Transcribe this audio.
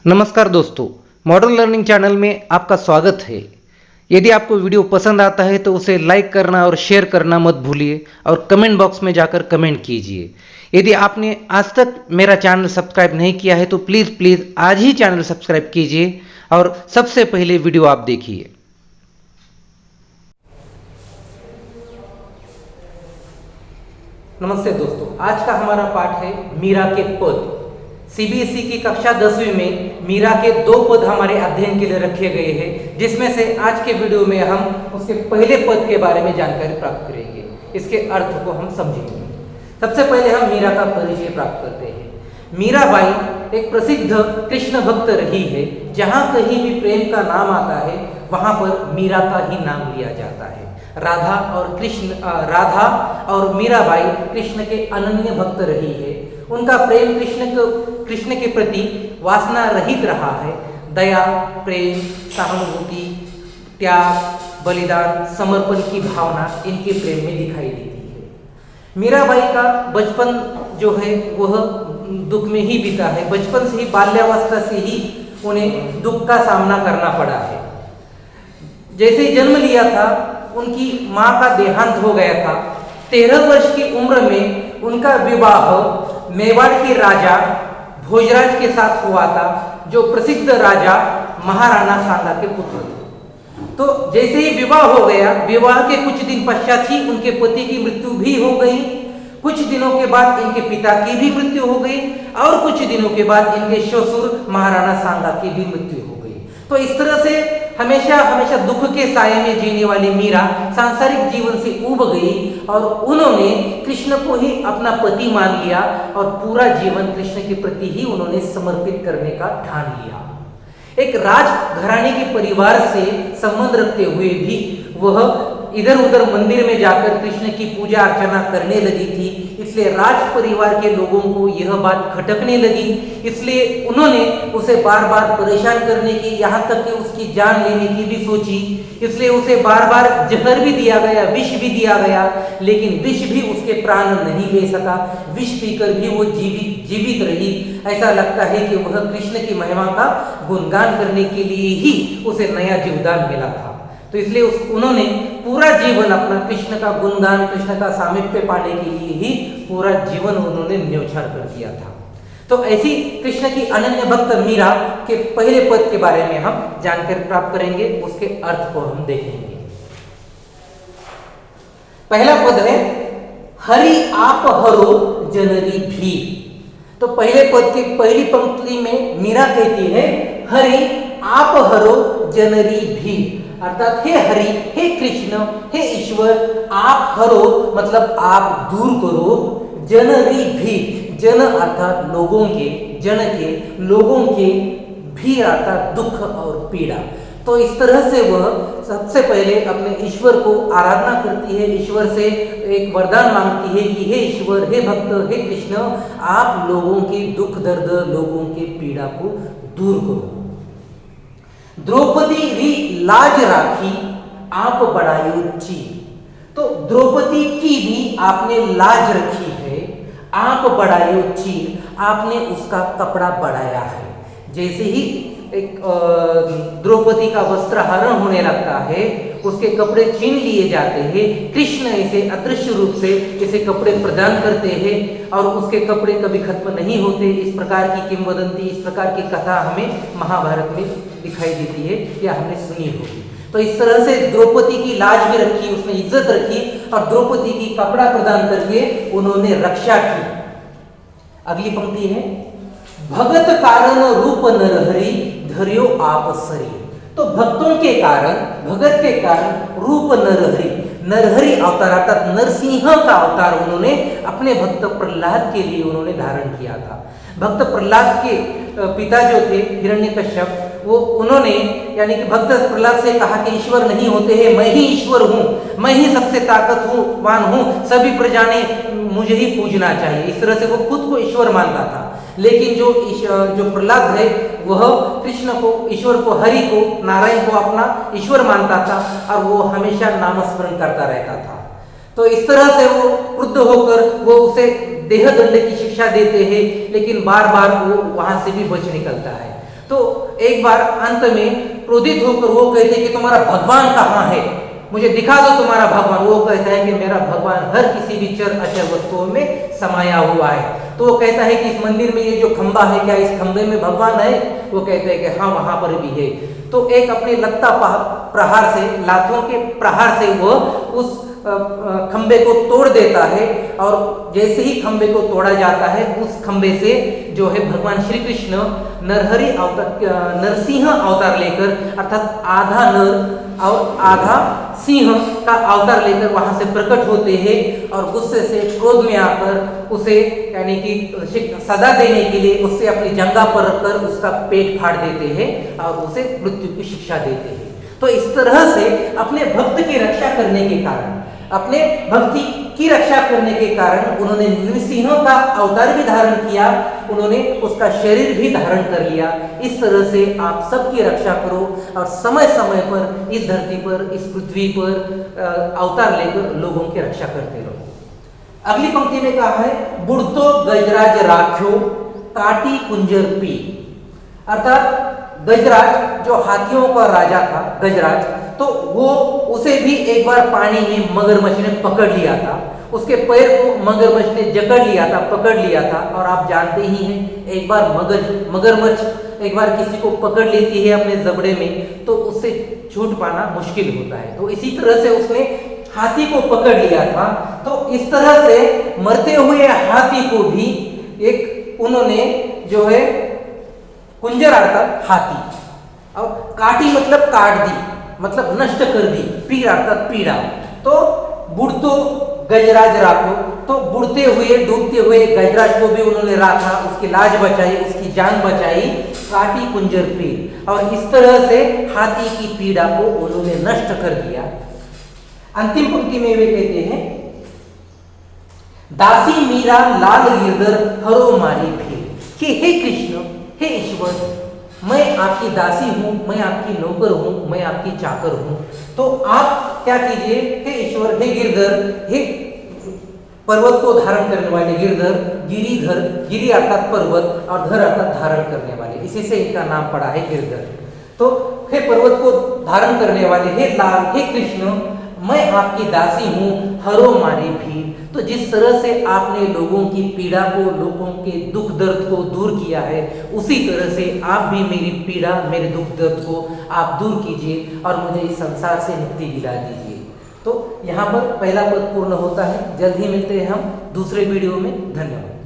नमस्कार दोस्तों, modern learning channel में आपका स्वागत है। यदि आपको वीडियो पसंद आता है तो उसे लाइक करना और शेयर करना मत भूलिए और कमेंट बॉक्स में जाकर कमेंट कीजिए। यदि आपने आज तक मेरा चैनल सब्सक्राइब नहीं किया है तो प्लीज़ प्लीज़ आज ही चैनल सब्सक्राइब कीजिए और सबसे पहले वीडियो आप देखिए। नमस्ते दोस्तों, आज का हमारा पाठ है मीरा के पद। सीबीएसई की कक्षा 10वीं में मीरा के 2 पद हमारे अध्ययन के लिए रखे गए हैं, जिसमें से आज के वीडियो में हम उसके पहले पद के बारे में जानकारी प्राप्त करेंगे। इसके अर्थ को हम समझेंगे। सबसे पहले हम मीरा का परिचय प्राप्त करते हैं। मीराबाई एक प्रसिद्ध कृष्ण भक्त रही है। जहाँ कहीं भी प्रेम का नाम आता है वहाँ पर मीरा का ही नाम लिया जाता है। राधा और मीराबाई कृष्ण के अनन्य भक्त रही है। उनका प्रेम कृष्ण के प्रति वासना रहित रहा है। दया, प्रेम, सहानुभूति, त्याग, बलिदान, समर्पण की भावना इनके प्रेम में दिखाई देती है। मीराबाई का बचपन जो है वह दुख में ही बीता है। बचपन से ही, बाल्यावस्था से ही उन्हें दुख का सामना करना पड़ा है। जैसे ही जन्म लिया था उनकी माँ का देहांत हो गया था। 13 वर्ष की उम्र में उनका विवाह मेवाड़ के राजा भोजराज के साथ हुआ था, जो प्रसिद्ध राजा महाराणा सांगा के पुत्र थे। तो जैसे ही विवाह हो गया, विवाह के कुछ दिन पश्चात ही उनके पति की मृत्यु भी हो गई। कुछ दिनों के बाद इनके पिता की भी मृत्यु हो गई और कुछ दिनों के बाद इनके ससुर महाराणा सांगा की भी मृत्यु हो गई। तो इस तरह से हमेशा दुख के साये में जीने वाली मीरा सांसारिक जीवन से उब गई और उन्होंने कृष्ण को ही अपना पति मान लिया और पूरा जीवन कृष्ण के प्रति ही उन्होंने समर्पित करने का ठान लिया। एक राजघराने के परिवार से संबंध रखते हुए भी वह इधर उधर मंदिर में जाकर कृष्ण की पूजा अर्चना करने लगी थी। इसलिए राज परिवार के लोगों को यह बात खटकने लगी। इसलिए उन्होंने उसे बार बार परेशान करने की, यहाँ तक कि उसकी जान लेने की भी सोची। इसलिए उसे बार बार जहर भी दिया गया, विष भी दिया गया, लेकिन विष भी उसके प्राण नहीं ले सका। विष पीकर भी वो जीवित रही। ऐसा लगता है कि वह कृष्ण की महिमा का गुणगान करने के लिए ही उसे नया जीवदान मिला था। तो इसलिए उन्होंने पूरा जीवन अपना कृष्ण का गुणगान, कृष्ण का सामीप्य पाने के लिए ही पूरा जीवन उन्होंने न्योछावर कर दिया था। तो ऐसी कृष्ण की अनन्य भक्त मीरा के पहले पद के बारे में हम जानकारी प्राप्त करेंगे। उसके अर्थ को हम देखेंगे। पहला पद है हरि आप हरो जनरी भी। तो पहले पद की पहली पंक्ति में मीरा कहती है हरि आप हरो जनरी भी, अर्थात हे हरि, हे कृष्ण, हे ईश्वर, आप हरो मतलब आप दूर करो, जनरी भी, जन अर्थात लोगों के, जन के, लोगों के, भी अर्थात दुख और पीड़ा। तो इस तरह से वह सबसे पहले अपने ईश्वर को आराधना करती है, ईश्वर से एक वरदान मांगती है कि हे ईश्वर, हे भक्त, हे कृष्ण, आप लोगों के दुख दर्द, लोगों के पीड़ा को दूर करो। द्रौपदी री लाज राखी आप बढ़ाई उच्ची। तो द्रौपदी की भी आपने लाज रखी है, आप बढ़ाई उच्ची, आपने उसका कपड़ा बढ़ाया है। जैसे ही एक द्रौपदी का वस्त्रहरण होने लगता है, उसके कपड़े छीन लिए जाते हैं। कृष्ण इसे अदृश्य रूप से इसे कपड़े प्रदान करते हैं और उसके कपड़े कभी खत्म नहीं होते। इस प्रकार की किंवदंती, इस प्रकार की कथा हमें महाभारत में दिखाई देती है या हमने सुनी होगी। तो इस तरह से द्रौपदी की लाज भी रखी, उसने इज्जत रखी और द्रौपदी की कपड़ा प्रदान करके उन्होंने रक्षा की। अगली पंक्ति है भगत कारण रूप नरहरि धर्यो आप सरी। तो भक्तों के कारण, भगत के कारण रूप नरहरि, नरहरि अवतार अर्थात नरसिंह का अवतार उन्होंने अपने भक्त प्रहलाद के लिए उन्होंने धारण किया था। भक्त प्रहलाद के पिता जो थे हिरण्यकश्यप, वो उन्होंने यानी कि भक्त प्रहलाद से कहा कि ईश्वर नहीं होते हैं, मैं ही ईश्वर हूँ, मैं ही सबसे ताकतवान हूँ, सभी प्रजा ने मुझे ही पूजना चाहिए। इस तरह से वो खुद को ईश्वर मानता था। लेकिन जो प्रहलाद है वह कृष्ण को, ईश्वर को, हरि को, नारायण को अपना ईश्वर मानता था और वो हमेशा नामस्मरण करता रहता था। तो इस तरह से वो क्रुद्ध होकर वो उसे देह दंड की शिक्षा देते हैं, लेकिन बार बार वो वहां से भी बच निकलता है। तो एक बार अंत में क्रोधित होकर वो कहते कि तुम्हारा भगवान कहाँ है, मुझे दिखा दो तुम्हारा भगवान। वो कहता है कि मेरा भगवान हर किसी भी चर अचर वस्तुओं में समाया हुआ है। तो वो कहता है कि इस मंदिर में ये जो खंबा है, क्या इस खंबे में भगवान है? वो कहते हैं कि हाँ, वहां पर भी है। तो एक अपने लत्ता प्रहार से, लातों के प्रहार से वो उस खंबे को तोड़ देता है, और जैसे ही खंबे को तोड़ा जाता है, उस खंबे से जो है भगवान श्री कृष्ण नरसिंह अवतार लेकर, अर्थात आधा नर और आधा सिंह का अवतार लेकर वहां से प्रकट होते हैं, और गुस्से से क्रोध में आकर उसे यानी कि सजा देने के लिए उससे अपनी जंघा पर रखकर उसका पेट फाड़ देते हैं और उसे मृत्यु की शिक्षा देते हैं। तो इस तरह से अपने भक्त की रक्षा करने के कारण, अपने भक्ति की रक्षा करने के कारण उन्होंने नृसिंह का अवतार भी धारण किया, उन्होंने उसका शरीर भी धारण कर लिया। इस तरह से आप सबकी रक्षा करो और समय समय पर इस धरती पर, इस पृथ्वी पर अवतार लेकर लोगों की रक्षा करते रहो। अगली पंक्ति में कहा है, बुढ़तो गजराज राख्यो काटी कुंजर पी। अर्थात गजराज जो हाथियों का राजा था, गजराज, तो वो उसे भी एक बार पानी में मगरमच्छ ने पकड़ लिया था, उसके पैर को मगरमच्छ ने जकड़ लिया था, पकड़ लिया था। और आप जानते ही हैं, एक बार मगरमच्छ एक बार किसी को पकड़ लेती है अपने जबड़े में, तो उससे छूट पाना मुश्किल होता है। तो इसी तरह से उसने हाथी को पकड़ लिया था। तो इस तरह से मरते हुए हाथी को भी एक उन्होंने जो है कुंजर अर्थात हाथी, और काटी मतलब काट दी, मतलब नष्ट कर दी, पीड़ा अर्थात पीड़ा। तो बुढ़तो गजराज राखो, तो बुढ़ते हुए डूबते हुए गजराज को भी उन्होंने राखा, उसकी लाज बचाई, उसकी जान बचाई, काटी कुंजर पीड़। और इस तरह से हाथी की पीड़ा को उन्होंने नष्ट कर दिया। अंतिम पंक्ति में वे कहते हैं, दासी मीरा लाल गिरधर हरो मारी भीड़, कि हे कृष्ण, हे ईश्वर, मैं आपकी दासी हूं, मैं आपकी नौकर हूं, मैं आपकी चाकर हूं। तो आप क्या कीजिए, हे ईश्वर, हे गिरधर, हे पर्वत को धारण करने वाले गिरधर, गिरिधर, गिरि अर्थात पर्वत और धर अर्थात धारण करने वाले, इसी से इनका नाम पड़ा है गिरधर। तो हे पर्वत को धारण करने वाले, हे लाल, हे कृष्ण, मैं आपकी दासी हूं, हरो मारी भीड़। तो जिस तरह से आपने लोगों की पीड़ा को, लोगों के दुख दर्द को दूर किया है, उसी तरह से आप भी मेरी पीड़ा, मेरे दुख दर्द को आप दूर कीजिए और मुझे इस संसार से मुक्ति दिला दीजिए। तो यहाँ पर पहला पद पूर्ण होता है। जल्द ही मिलते हैं हम दूसरे वीडियो में। धन्यवाद।